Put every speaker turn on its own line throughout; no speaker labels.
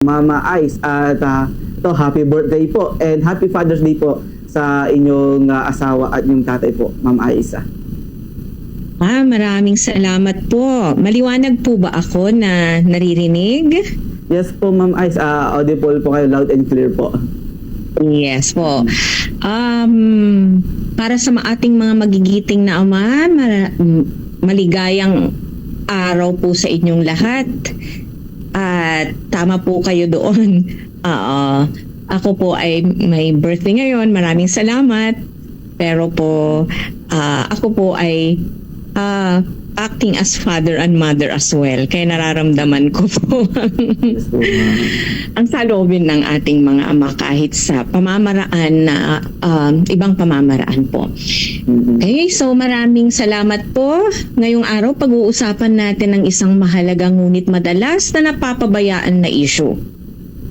Mama Ice at to happy birthday po and happy Father's Day po sa inyong asawa at yung tatay po, Ma'am Ice.
Maraming salamat po. Maliwanag po ba ako na naririnig?
Yes po, Ma'am Ice. Audible po kayo, loud and clear po.
Yes po. Para sa ating mga magigiting na ama, maligayang araw po sa inyong lahat. At tama po kayo doon. Ako po ay may birthday ngayon. Maraming salamat. Pero po, ako po ay acting as father and mother as well. Kaya nararamdaman ko po
Yes po,
ang salobin ng ating mga ama kahit sa pamamaraan na ibang pamamaraan po. Okay, so maraming salamat po. Ngayong araw, pag-uusapan natin ng isang mahalagang ngunit madalas na napapabayaan na issue.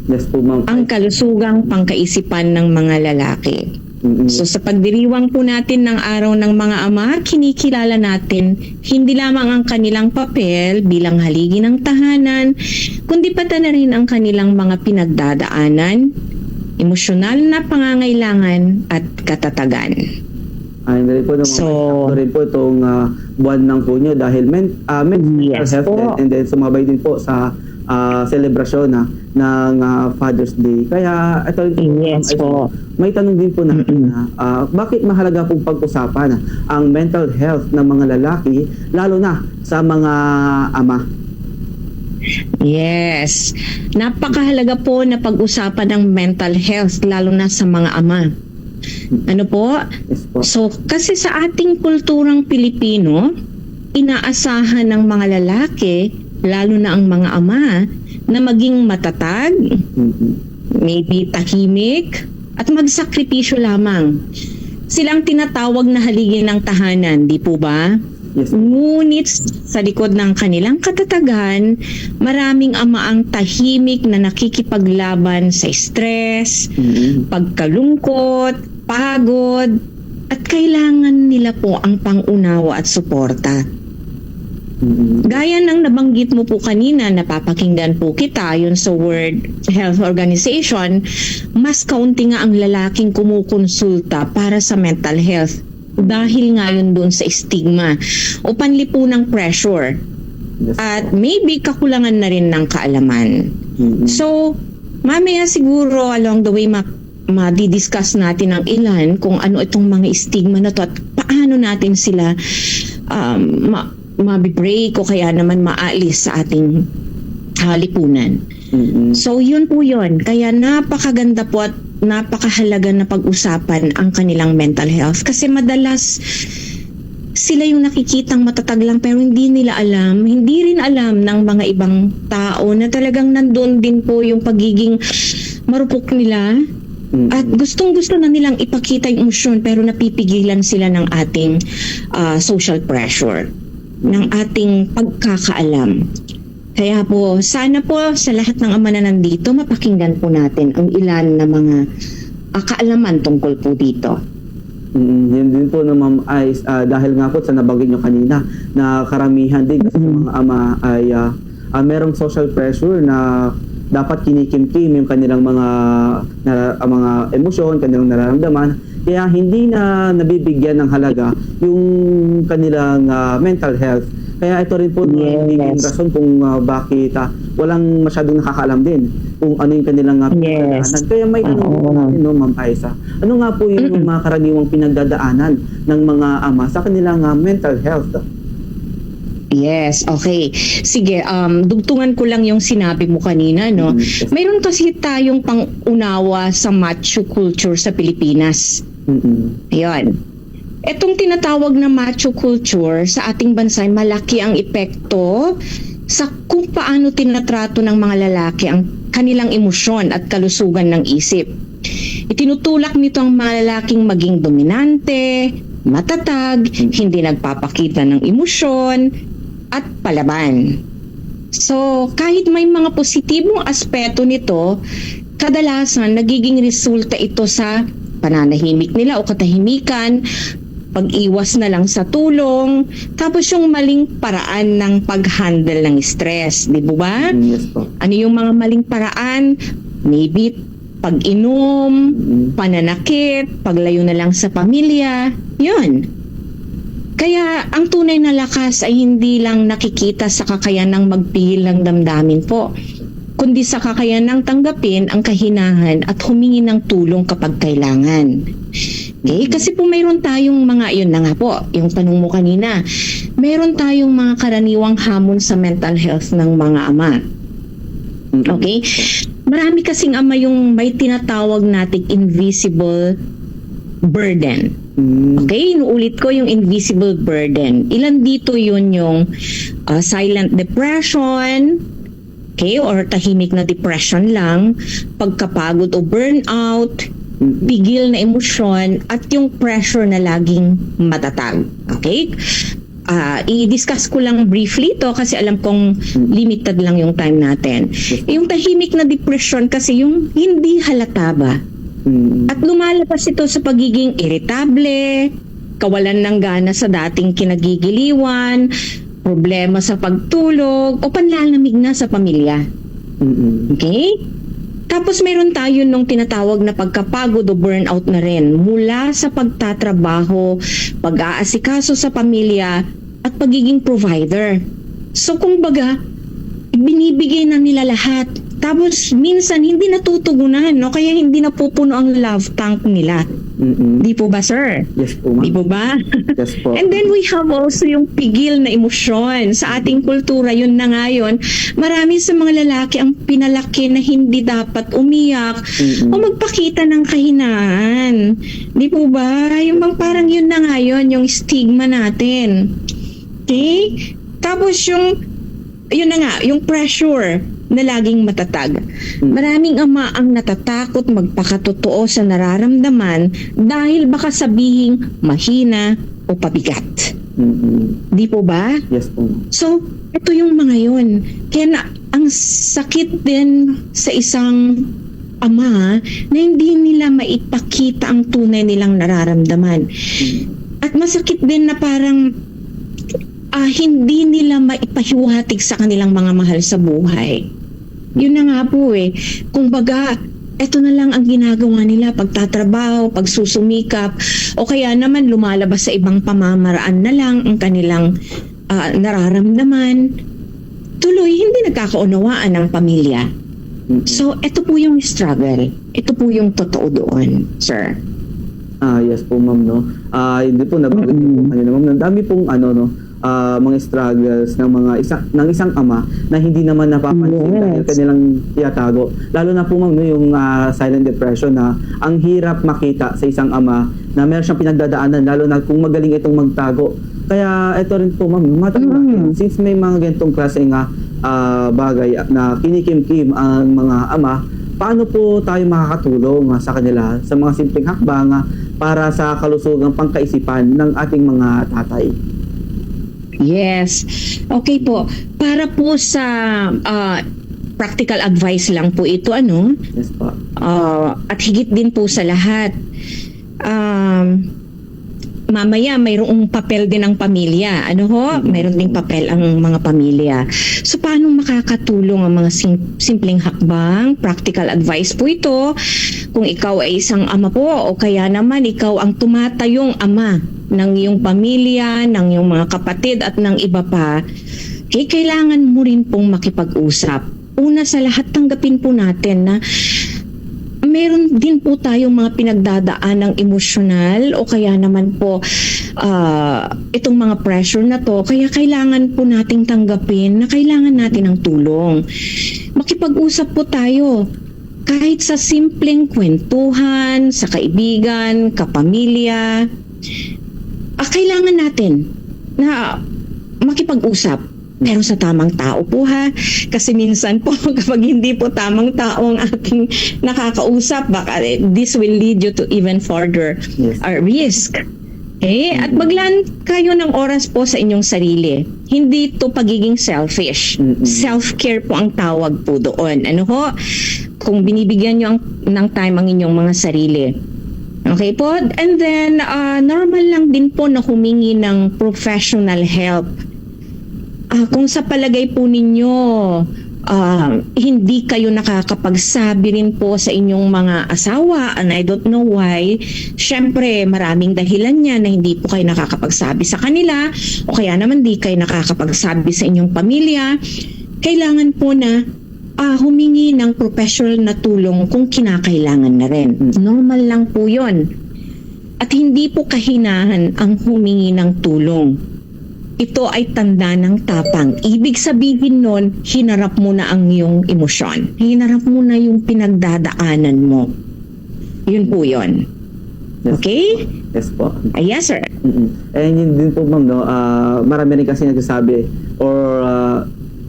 Yes po, Ma'am.
Ang kalusugang pangkaisipan ng mga lalaki. So sa pagdiriwang po natin ng araw ng mga ama, kinikilala natin hindi lamang ang kanilang papel bilang haligi ng tahanan, kundi pati na rin ang kanilang mga pinagdadaanan, emosyonal na pangangailangan at katatagan.
Ayun rin po naman.
So,
rin po itong buwan ng punyo dahil mental
Yes
health
po.
and then sumabay din po sa selebrasyon ng Father's Day. Kaya ito rin
Yes po.
may tanong din po natin na bakit mahalaga pong pag-usapan ang mental health ng mga lalaki lalo na sa mga ama?
Yes. Napakahalaga po na pag-usapan ng mental health lalo na sa mga ama. Ano po?
Yes po.
So, kasi sa ating kulturang Pilipino, inaasahan ng mga lalaki, lalo na ang mga ama, na maging matatag, maybe tahimik, at magsakripisyo lamang. Silang tinatawag na haligi ng tahanan, di po ba?
Yes.
Ngunit sa likod ng kanilang katatagan, maraming ama ang tahimik na nakikipaglaban sa stress, pagkalungkot, pagod, at kailangan nila po ang pangunawa at suporta. Gaya ng nabanggit mo po kanina, napapakinggan po kita yun sa World Health Organization, mas kaunti nga ang lalaking kumukonsulta para sa mental health dahil nga yun doon sa stigma o panlipunang pressure
Yes
at
po.
maybe kakulangan na rin ng kaalaman. So, mamaya siguro along the way ma-discuss natin ang ilan kung ano itong mga stigma na to at paano natin sila mabibreak o kaya naman maalis sa ating lipunan. So yun po yun. Kaya napakaganda po at napakahalaga na pag-usapan ang kanilang mental health. Kasi madalas sila yung nakikitang matatag lang pero hindi nila alam, hindi rin alam ng mga ibang tao na talagang nandun din po yung pagiging marupok nila. At gustong-gusto na nilang ipakita yung emosyon pero napipigilan sila ng ating social pressure, ng ating pagkakaalam. Kaya po, sana po sa lahat ng ama na nandito, mapakinggan po natin ang ilan na mga kaalaman tungkol po dito.
Yun din po na Ma'am Ice, dahil nga po sa nabanggit nyo kanina na karamihan din sa mga ama ay merong social pressure na dapat kinikimkim yung kanilang mga emosyon, kanilang nararamdaman. Kaya hindi na nabibigyan ng halaga yung kanilang mental health. Kaya ito rin po nagiging rason kung bakit walang masyadong nakakaalam din kung ano yung kanilang pinagdadaanan. Kaya may tanong po natin, no, Ma'am Aisa. Ano nga po yung mga karaniwang pinagdadaanan ng mga ama sa kanilang mental health?
Yes, okay. Sige, dugtungan ko lang yung sinabi mo kanina, no? Mayroon kasi tayong pang-unawa sa macho culture sa Pilipinas. Ayun. Etong tinatawag na macho culture sa ating bansa, malaki ang epekto sa kung paano tinatrato ng mga lalaki ang kanilang emosyon at kalusugan ng isip. Itinutulak nito ang mga lalaking maging dominante, matatag, hindi nagpapakita ng emosyon, at palaban. So, kahit may mga positibong aspeto nito, kadalasan nagiging resulta ito sa pananahimik nila o katahimikan pag-iwas na lang sa tulong, tapos yung maling paraan ng pag-handle ng stress, di ba?
Yes po.
Ano yung mga maling paraan? Maybe pag-inom, pananakit, paglayo na lang sa pamilya, yun. Kaya ang tunay na lakas ay hindi lang nakikita sa kakayanang magpigil ng damdamin po, kundi sa kakayanang tanggapin ang kahinahan at humingi ng tulong kapag kailangan. Okay? Kasi po mayroon tayong mga, yun na nga po, yung tanong mo kanina, mayroon tayong mga karaniwang hamon sa mental health ng mga ama. Okay? Marami kasing ama yung may tinatawag nating invisible burden. Okay? Inuulit ko yung invisible burden. Ilan dito yun yung silent depression, okay, or tahimik na depression lang, pagkapagod o burnout, pigil na emosyon, at yung pressure na laging matatag. Okay? I-discuss ko lang briefly to kasi alam kong limited lang yung time natin. Yung tahimik na depression kasi yung hindi halata ba? At lumalabas ito sa pagiging irritable, kawalan ng gana sa dating kinagigiliwan, problema sa pagtulog, o panlalamig na sa pamilya. Okay? Tapos meron tayo nung tinatawag na pagkapagod o burnout na rin mula sa pagtatrabaho, pag-aasikaso sa pamilya, at pagiging provider. So kumbaga, binibigay na nila lahat. Tapos minsan hindi natutugunan, no? Kaya hindi napupuno ang love tank nila. Di po ba, sir?
Yes po, ma'am.
Di po ba?
Yes po.
And then we have also yung pigil na emosyon. Sa ating kultura, yun na nga yun. Marami sa mga lalaki ang pinalaki na hindi dapat umiyak o magpakita ng kahinaan. Di po ba? Yung bang parang yun na nga yun, yung stigma natin. Okay? Tapos yung, yun na nga, yung pressure na laging matatag. Maraming ama ang natatakot magpakatotoo sa nararamdaman dahil baka sabihing mahina o pabigat. Di po ba?
Yes po.
So, ito yung mga yun. Kaya ang sakit din sa isang ama na hindi nila maipakita ang tunay nilang nararamdaman. At masakit din na parang hindi nila maipahiwatig sa kanilang mga mahal sa buhay. Yun na nga po eh. Kung baga, eto na lang ang ginagawa nila, pagtatrabaho, pagsusumikap, o kaya naman lumalabas sa ibang pamamaraan na lang ang kanilang nararamdaman. Tuloy, hindi nagkakaunawaan ng pamilya. So, eto po yung struggle. Ito po yung totoo doon, sir.
Yes po, ma'am, no. Hindi po nabanggit po kanina, ma'am. Ang dami pong mga struggles ng isang ama na hindi naman napapansin dahil kanilang tiyatago. Lalo na po, ma'am, no, yung silent depression na ang hirap makita sa isang ama na meron siyang pinagdadaanan, lalo na kung magaling itong magtago. Kaya ito rin po, ma'am, matanong since may mga ganitong klase bagay na kinikimkim ang mga ama, paano po tayo makakatulong sa kanila sa mga simpleng hakbang para sa kalusugang pangkaisipan ng ating mga tatay?
Yes. Okay po. Para po sa practical advice lang po ito, ano?
Yes po.
At higit din po sa lahat, mamaya mayroong papel din ang pamilya. Ano ho? Mayroon ding papel ang mga pamilya. So, paano makakatulong ang mga simpleng hakbang? Practical advice po ito. Kung ikaw ay isang ama po o kaya naman ikaw ang tumatayong ama ng iyong pamilya, ng iyong mga kapatid at ng iba pa, kailangan mo rin pong makipag-usap. Una sa lahat, tanggapin po natin na meron din po tayong mga pinagdadaan ng emosyonal o kaya naman po itong mga pressure na to, kaya kailangan po nating tanggapin na kailangan natin ng tulong. Makipag-usap po tayo kahit sa simpleng kwentuhan, sa kaibigan, kapamilya. Kailangan natin na makipag-usap. Pero sa tamang tao po ha. Kasi minsan po kapag hindi po tamang tao ang ating nakakausap, baka this will lead you to even further risk. Okay? At maglaan kayo ng oras po sa inyong sarili. Hindi to pagiging selfish. Self-care po ang tawag po doon. Ano ho? Kung binibigyan nyo ng time ang inyong mga sarili. Okay po? And then, normal lang din po na humingi ng professional help. Kung sa palagay po ninyo, hindi kayo nakakapagsabi rin po sa inyong mga asawa, and I don't know why, syempre maraming dahilan niya na hindi po kayo nakakapagsabi sa kanila, o kaya naman di kayo nakakapagsabi sa inyong pamilya, kailangan po na humingi ng professional na tulong kung kinakailangan na rin. Normal lang po yun. At hindi po kahinahan ang humingi ng tulong. Ito ay tanda ng tapang. Ibig sabihin nun, hinarap mo na ang iyong emosyon. Hinarap mo na yung pinagdadaanan mo. Yun po yun.
Yes.
Okay?
Yes po.
Yes, sir.
And yun din po, ma'am, no, marami rin kasi nagsasabi or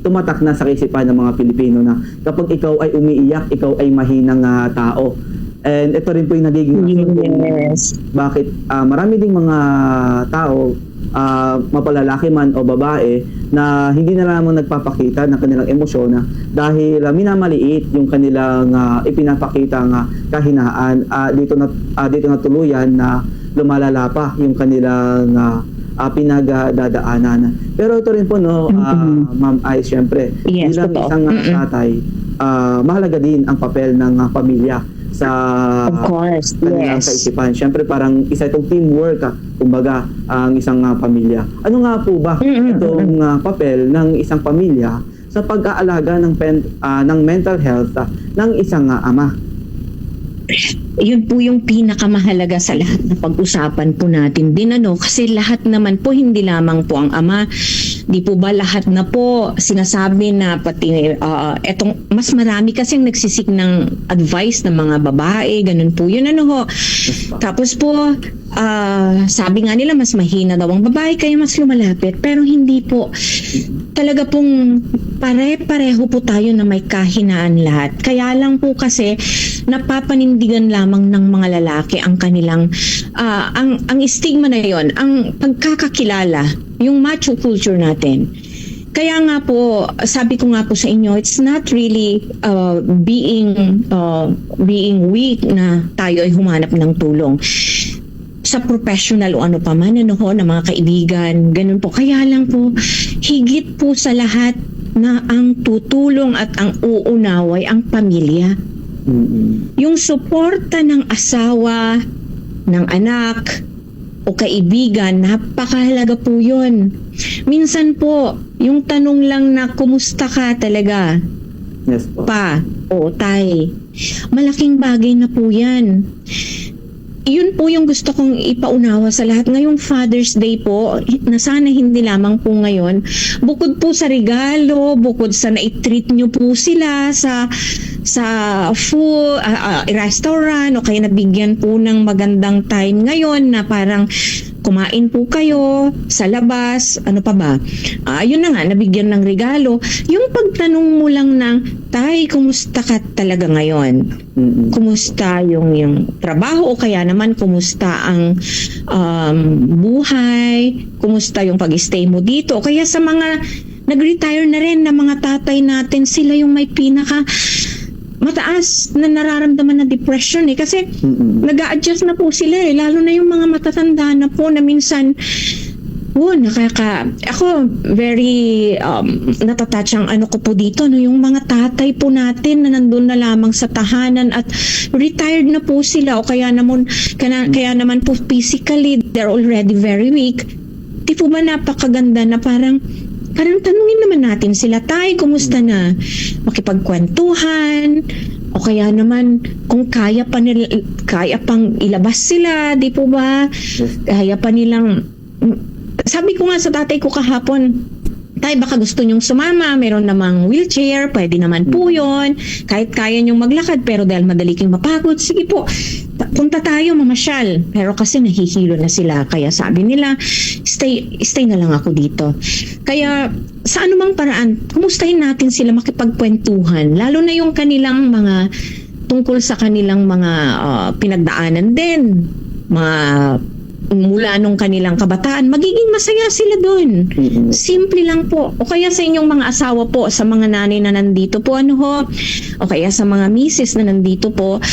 tumatak na sa kaisipan ng mga Pilipino na kapag ikaw ay umiiyak, ikaw ay mahinang tao. And ito rin po yung nagiging
Yes.
bakit marami ding mga tao, mapalalaki man o babae, na hindi na lamang nagpapakita ng kanilang emosyon dahil minamaliit yung kanilang ipinapakita kahinaan. Dito na tuluyan na lumalala pa yung kanilang pinagdadaanan. Pero ito rin po, no, Ma'am Ay, syempre,
Yes,
bilang
totoo.
isang tatay, mahalaga din ang papel ng pamilya sa
Of course,
kanilang
yes.
kaisipan. Syempre, parang isa itong teamwork, kumbaga, ang isang pamilya. Ano nga po ba itong papel ng isang pamilya sa pag-aalaga ng mental health ng isang ama?
Yun po yung pinakamahalaga sa lahat na pag-usapan po natin din, kasi lahat naman po, hindi lamang po ang ama, di po ba lahat na po sinasabi na pati etong mas marami kasi ang nagsisik ng advice ng mga babae, ganun po yun, tapos po sabi nga nila mas mahina daw ang babae kaya mas lumalapit, pero hindi po, talaga pong pare-pareho po tayo na may kahinaan lahat. Kaya lang po kasi napapanindigan lamang ng mga lalaki ang kanilang ang stigma na yon, ang pagkakakilala, yung macho culture natin. Kaya nga po, sabi ko nga po sa inyo, it's not really being weak na tayo ay humanap ng tulong sa professional o ano pa man, ng mga kaibigan, ganun po. Kaya lang po, higit po sa lahat na ang tutulong at ang uunaway ang pamilya. Yung suporta ng asawa, ng anak, o kaibigan, napakahalaga po yun. Minsan po, yung tanong lang na kumusta ka talaga,
Yes po.
pa o tay, malaking bagay na po yan. Yun po yung gusto kong ipaunawa sa lahat. Ngayong Father's Day po, na sana hindi lamang po ngayon, bukod po sa regalo, bukod sa na-treat nyo po sila sa food, restaurant, o kaya nabigyan po ng magandang time ngayon na parang kumain po kayo sa labas, ano pa ba? Yun na nga, nabigyan ng regalo. Yung pagtanong mo lang ng, tay, kumusta ka talaga ngayon? Kumusta yung trabaho, o kaya naman kumusta ang buhay? Kumusta yung pag-stay mo dito? O kaya sa mga nag-retire na rin na mga tatay natin, sila yung may pinaka mataas na nararamdaman na depression kasi nag-a-adjust na po sila lalo na yung mga matatanda na po na minsan ako very natatouch ang ano ko po dito, yung mga tatay po natin na nandun na lamang sa tahanan at retired na po sila, o kaya naman po physically they're already very weak. Di po ba napakaganda na parang tanungin naman natin sila, tay, kumusta na? Makipagkwentuhan, o kaya naman kung kaya pang ilabas sila, di po ba? Kaya pa nilang, sabi ko nga sa tatay ko kahapon, tay, baka gusto nyong sumama, meron namang wheelchair, pwede naman po yun, kahit kaya nyong maglakad, pero dahil madali kayong mapagod, sige po, punta tayo, mamasyal. Pero kasi nahihilo na sila, kaya sabi nila, stay na lang ako dito. Kaya sa anumang paraan, kumustahin natin sila, makipagkwentuhan, lalo na yung kanilang mga tungkol sa kanilang mga pinagdaanan din, mga mula nung kanilang kabataan, magiging masaya sila doon. Simple lang po. O kaya sa inyong mga asawa po, sa mga nanay na nandito po, o kaya sa mga misis na nandito po,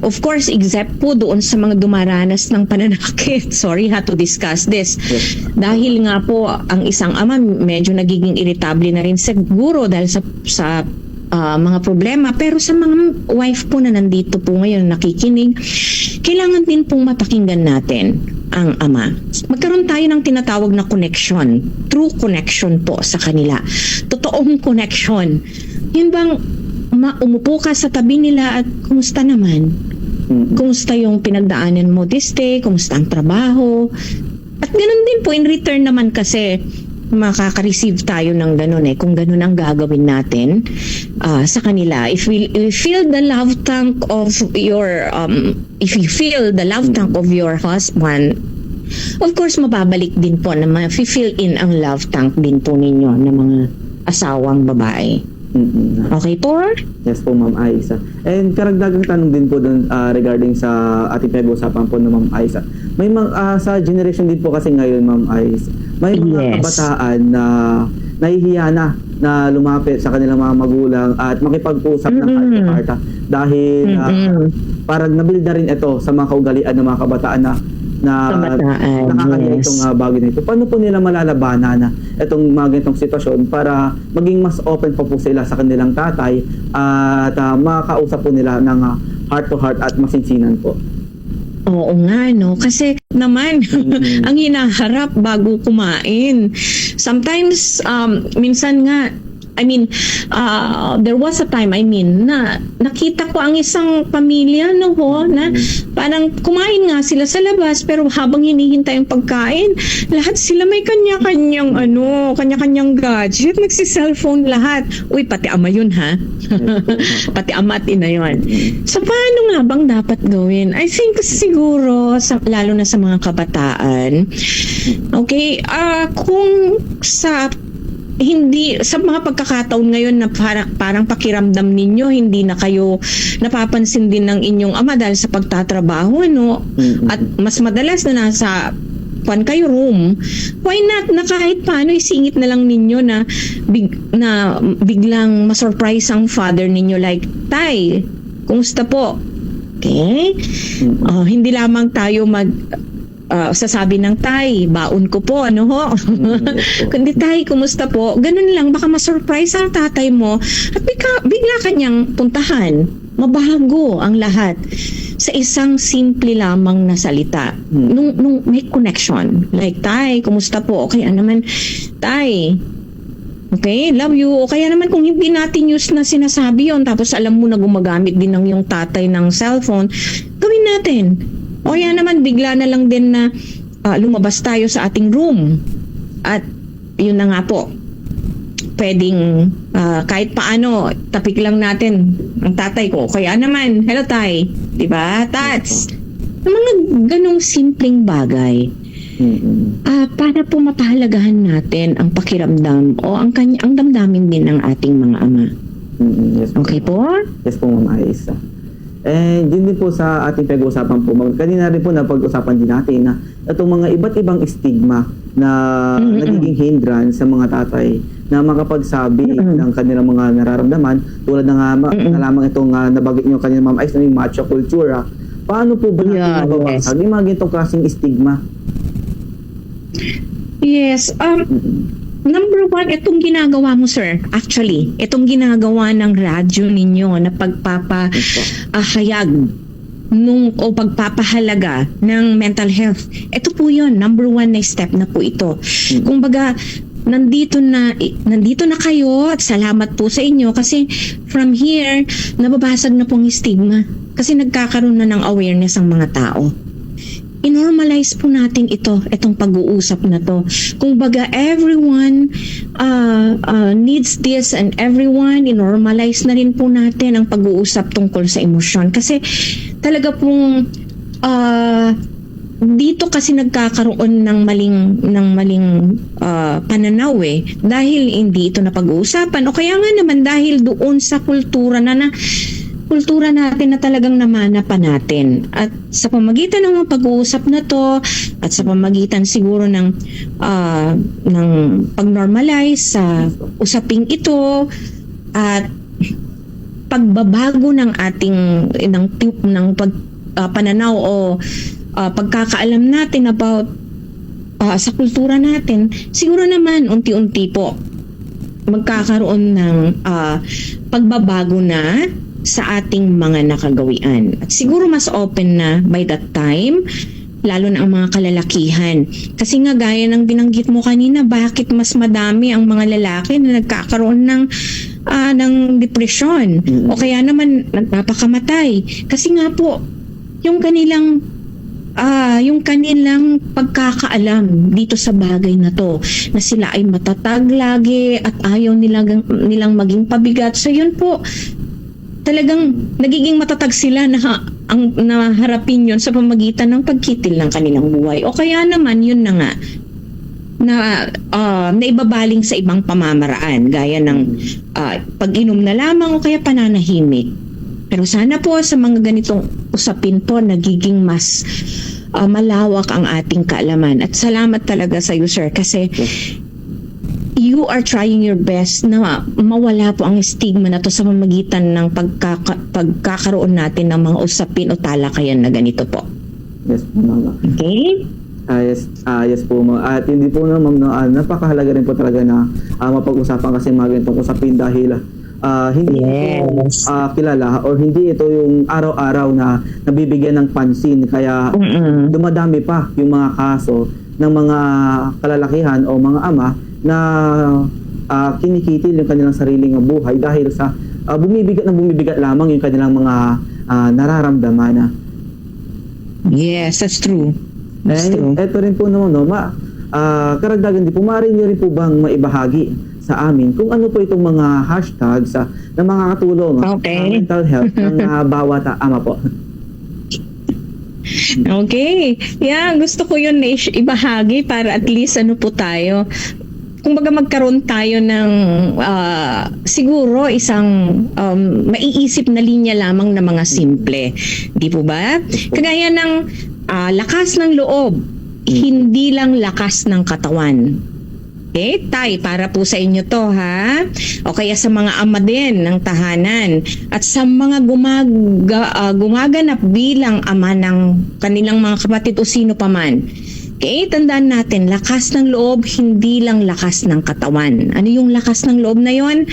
of course, except po doon sa mga dumaranas ng pananakit. Sorry to discuss this. Dahil nga po, ang isang ama medyo nagiging irritable na rin siguro dahil sa mga problema. Pero sa mga wife po na nandito po ngayon nakikinig, kailangan din pong mapakinggan natin ang ama. Magkaroon tayo ng tinatawag na connection. True connection po sa kanila. Totoong connection. Yun bang umupo ka sa tabi nila at kumusta naman? Kumusta yung pinagdaanan mo this day? Kumusta ang trabaho? At ganun din po, in return naman kasi makaka-receive tayo ng ganun kung ganun ang gagawin natin sa kanila. If you feel the love tank of your husband, of course mababalik din po na ma-fill in ang love tank din po ninyo ng mga asawang babae. Okay po?
Yes po, Ma'am Aisa. And karagdagang tanong din po doon regarding sa ating pag-uusapan po ng Ma'am Aisa. May sa generation din po kasi ngayon, Ma'am Aisa, may mga kabataan na nahihiya na lumapit sa kanilang mga magulang at makipag-usap ng heart-to-heart dahil parang nabuild na rin ito sa mga kaugalian ng mga kabataan na nakakahiya itong bagay na ito. Paano po nila malalabanan itong mga ganitong sitwasyon para maging mas open pa po sila sa kanilang tatay at makakausap po nila ng heart-to-heart at masinsinan po?
Oo nga, no? Kasi naman, ang hinaharap bago kumain. Sometimes, minsan nga, there was a time, na nakita ko ang isang pamilya, na parang kumain nga sila sa labas, pero habang hinihintay ang pagkain, lahat sila may kanya-kanyang kanya-kanyang gadget, nagsi-cellphone lahat. Uy, pati ama yun, ha? Pati ama at ina yun. So, paano nga bang dapat gawin? I think siguro, lalo na sa mga kabataan, okay, kung sa mga pagkakataon ngayon na parang pakiramdam ninyo hindi na kayo napapansin din ng inyong ama dahil sa pagtatrabaho, at mas madalas na nasa kayo room, why not na kahit paano isingit na lang ninyo na biglang masurprise ang father ninyo, like, Tay, kumusta po? Okay? Hindi lamang tayo sasabi ng Tay, baon ko po, kundi Tay, kumusta po? Ganun lang, baka masurprise ang tatay mo at bigla kanyang puntahan. Mabago ang lahat sa isang simple lamang na salita. Nung may connection. Like, Tay, kumusta po? O kaya naman, Tay, okay, love you. O kaya naman kung hindi natin use na sinasabi yon, tapos alam mo na gumagamit din ng yung tatay ng cellphone, gawin natin. O yan naman, bigla na lang din na lumabas tayo sa ating room. At yun na nga po, pwedeng kahit paano, tapik lang natin ang tatay ko. Kaya naman, hello Tay, di ba? Tats, mga ganong simpleng bagay. Para po mapahalagahan natin ang pakiramdam o ang damdamin din ng ating mga ama.
Yes,
okay po?
Yes po, Ma'am Aisa. And yun din po sa ating pag-uusapan po. Kanina rin po napag-usapan din natin na itong mga iba't ibang stigma na nagiging hindrance sa mga tatay na makapagsabi ng kanilang mga nararamdaman, tulad na lamang itong nabagit nyo kanina, Ma'am Ais, na yung macho culture. Paano po ba natin mababasag yung mga ganitong klaseng stigma?
Yes, number one, itong ginagawa mo, sir. Actually, itong ginagawa ng radyo ninyo na pagpapahayag o pagpapahalaga ng mental health. Ito po yun, number one na step na po ito. Kung baga, nandito na kayo at salamat po sa inyo kasi from here, nababasag na pong stigma kasi nagkakaroon na ng awareness ang mga tao. I-normalize po natin itong pag-uusap na to. Kung baga everyone needs this and everyone, i-normalize na rin po natin ang pag-uusap tungkol sa emosyon. Kasi talaga pong dito kasi nagkakaroon ng maling pananaw dahil hindi ito na pag-uusapan o kaya nga naman dahil doon sa kultura na kultura natin na talagang namana pa natin. At sa pamagitan ng mga pag-uusap na to at sa pamagitan siguro ng pag-normalize sa usaping ito at pagbabago ng ating pananaw o pagkakaalam natin about sa kultura natin, siguro naman unti-unti po magkakaroon ng pagbabago na sa ating mga nakagawian. At siguro mas open na by that time, lalo na ang mga kalalakihan. Kasi nga gaya ng binanggit mo kanina, bakit mas madami ang mga lalaki na nagkakaroon ng depression o kaya naman nagpapakamatay. Kasi nga po, yung kanilang pagkakaalam dito sa bagay na to, na sila ay matatag lagi at ayaw nilang maging pabigat. So yun po, talagang nagiging matatag sila na harapin yun sa pamagitan ng pagkitil ng kanilang buhay. O kaya naman yun na nga, na naibabaling sa ibang pamamaraan gaya ng pag-inom na lamang o kaya pananahimik. Pero sana po sa mga ganitong usapin po nagiging mas malawak ang ating kaalaman. At salamat talaga sa iyo, sir, kasi you are trying your best na mawala po ang stigma na to sa pamamagitan ng pagkakaroon natin ng mga usapin o talakayan na ganito po.
Yes po, ma'am.
Okay?
Yes po, ma'am. At hindi po na, ma'am, napakahalaga rin po talaga na mapag-usapan kasi mga ganitong usapin dahil hindi ito kilala or hindi ito yung araw-araw na nabibigyan ng pansin. Kaya dumadami pa yung mga kaso ng mga kalalakihan o mga ama na kinikitil yung kanilang sariling buhay dahil sa bumibigat lamang yung kanilang mga nararamdaman.
Yes, that's true.
Ito rin po naman, karagdagan din po, maaari niyo rin po bang maibahagi sa amin kung ano po itong mga hashtags na makakatulong sa mental health ng bawat ama po?
Okay. Yeah, gusto ko yun na ibahagi para at least po tayo. Kumbaga magkaroon tayo ng siguro isang maiisip na linya lamang na mga simple. Di po ba? Kagaya ng lakas ng loob, hindi lang lakas ng katawan. Okay, Tay, para po sa inyo to, ha? O kaya sa mga ama din ng tahanan at sa mga gumaganap bilang ama ng kanilang mga kapatid o sino pa man. Okay, tandaan natin, lakas ng loob, hindi lang lakas ng katawan. Ano yung lakas ng loob na yon?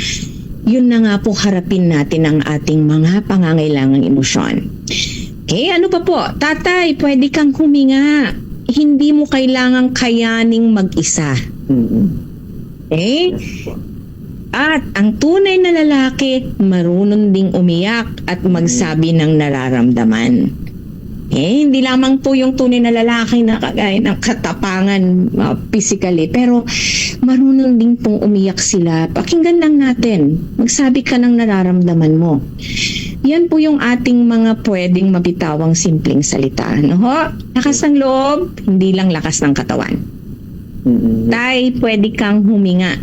Yun na nga po harapin natin ang ating mga pangangailangang emosyon. Okay, ano pa po? Tatay, pwede kang huminga. Hindi mo kailangang kayaning mag-isa. Okay? At ang tunay na lalaki, marunong ding umiyak at magsabi ng nararamdaman. Okay? Hindi lamang po yung tunay na lalaki na kagaya ng katapangan physically, pero marunong ding pong umiyak sila. Pakinggan lang natin. Magsabi ka ng nararamdaman mo. Yan po yung ating mga pwedeng mabitawang simpleng salita. No? Lakas ng loob, hindi lang lakas ng katawan. Tay, pwede kang huminga.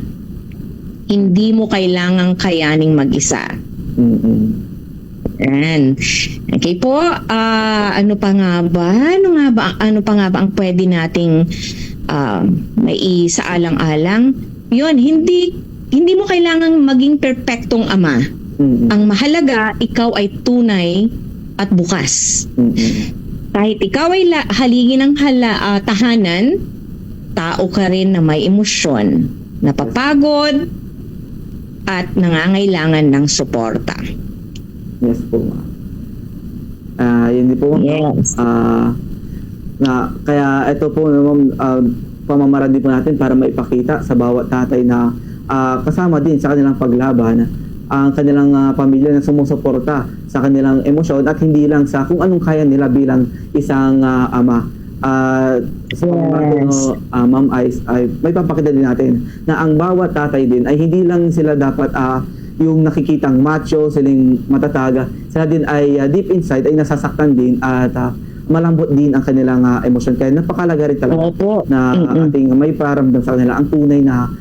Hindi mo kailangang kayaning mag-isa. Yan. Okay po, ano pa nga ba ang pwede nating may isaalang-alang? Yun, hindi mo kailangang maging perpektong ama. Ang mahalaga, ikaw ay tunay at bukas. Kahit ikaw ay haligi ng tahanan, tao ka rin na may emosyon, napapagod, at nangangailangan ng suporta.
Yes po, ma'am. Yun din po,
yes.
Kaya ito po, pamamaraan din po natin para maipakita sa bawat tatay na kasama din sa kanilang paglaban ang kanilang pamilya na sumusuporta sa kanilang emosyon at hindi lang sa kung anong kaya nila bilang isang ama. Sa Ma'am Ice, ay may papakita din natin na ang bawat tatay din ay hindi lang sila dapat yung nakikitang macho, silang matataga, sila din ay deep inside ay nasasaktan din at malambot din ang kanilang emosyon. Kaya napakalaga rin talaga na ating may paramdam sa kanila ang tunay na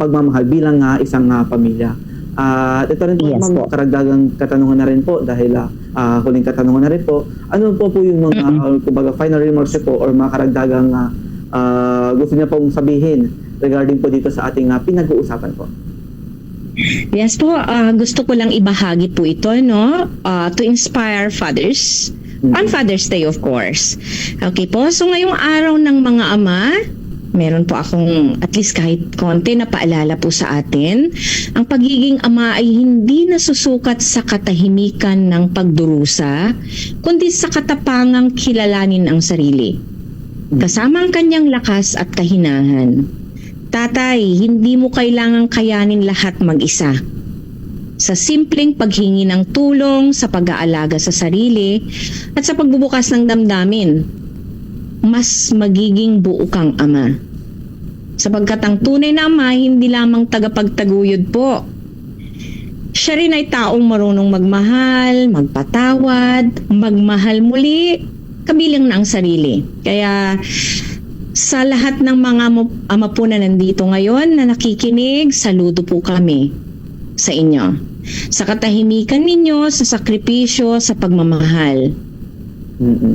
pagmamahal bilang isang pamilya. At ito rin po,
Yes
ma'am,
po.
karagdagang katanungan na rin po dahil huling katanungan na rin po. Ano po yung mga kumbaga final remarks niyo po or mga karagdagang gusto niya pong sabihin regarding po dito sa ating pinag-uusapan po?
Yes po, gusto ko lang ibahagi po ito, no? To inspire fathers. On Father's Day, of course. Okay po, so ngayong araw ng mga ama, meron po akong at least kahit konti na paalala po sa atin. Ang pagiging ama ay hindi nasusukat sa katahimikan ng pagdurusa, kundi sa katapangang kilalanin ang sarili. Kasama ang kanyang lakas at kahinahan. Tatay, hindi mo kailangang kayanin lahat mag-isa. Sa simpleng paghingi ng tulong, sa pag-aalaga sa sarili, at sa pagbubukas ng damdamin, mas magiging buo kang ama. Sapagkat ang tunay na ama, hindi lamang tagapagtaguyod po. Siya rin ay taong marunong magmahal, magpatawad, magmahal muli, kabilang na ang sarili. Kaya sa lahat ng mga ama po na nandito ngayon na nakikinig, saludo po kami sa inyo. Sa katahimikan ninyo, sa sakripisyo, sa pagmamahal.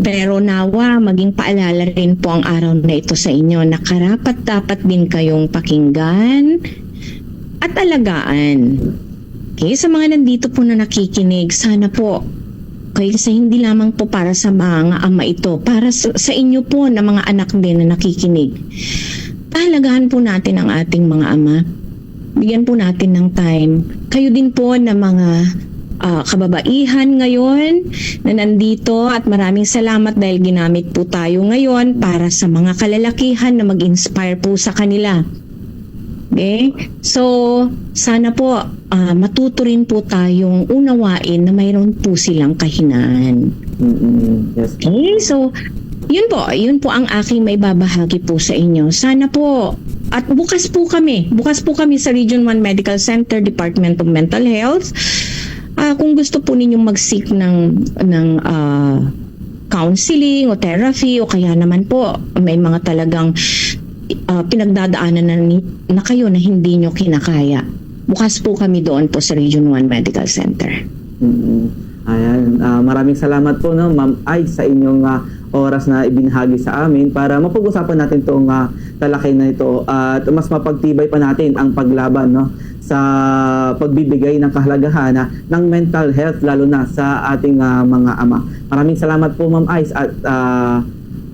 Pero nawa, maging paalala rin po ang araw na ito sa inyo na karapat dapat din kayong pakinggan at alagaan. Okay, sa mga nandito po na nakikinig, sana po kasi hindi lamang po para sa mga ama ito, para sa inyo po na mga anak din na nakikinig. Pahalagahan po natin ang ating mga ama. Bigyan po natin ng time. Kayo din po na mga kababaihan ngayon na nandito at maraming salamat dahil ginamit po tayo ngayon para sa mga kalalakihan na mag-inspire po sa kanila. Okay? So, sana po matuto rin po tayong unawain na mayroon po silang kahinaan.
Yes.
Okay? So, yun po ang aking may babahagi po sa inyo. Sana po, at bukas po kami sa Region 1 Medical Center, Department of Mental Health. Kung gusto po ninyong mag-seek ng counseling o therapy o kaya naman po may mga talagang pinagdadaanan na kayo na hindi nyo kinakaya. Bukas po kami doon po sa Region 1 Medical Center.
Ayan, maraming salamat po, no, Ma'am Ay, sa inyong oras na ibinahagi sa amin para mapag-usapan natin itong talakay na ito at mas mapagtibay pa natin ang paglaban, no, sa pagbibigay ng kahalagahan ng mental health lalo na sa ating mga ama. Maraming salamat po, Ma'am Ay, at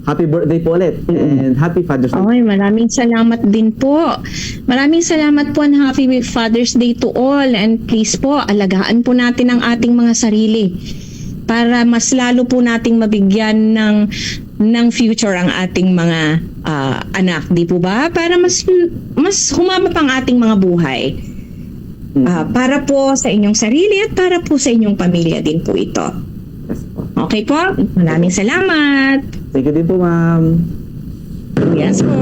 happy birthday po ulit and happy Father's Day.
Okay, maraming salamat din po. Maraming salamat po and happy Father's Day to all, and please po, alagaan po natin ang ating mga sarili para mas lalo po nating mabigyan ng future ang ating mga anak, di po ba? Para mas humaba pang ating mga buhay. Para po sa inyong sarili at para po sa inyong pamilya din po ito.
Yes po.
Okay po? Maraming salamat.
Thank you din po, Ma'am.
Yes po.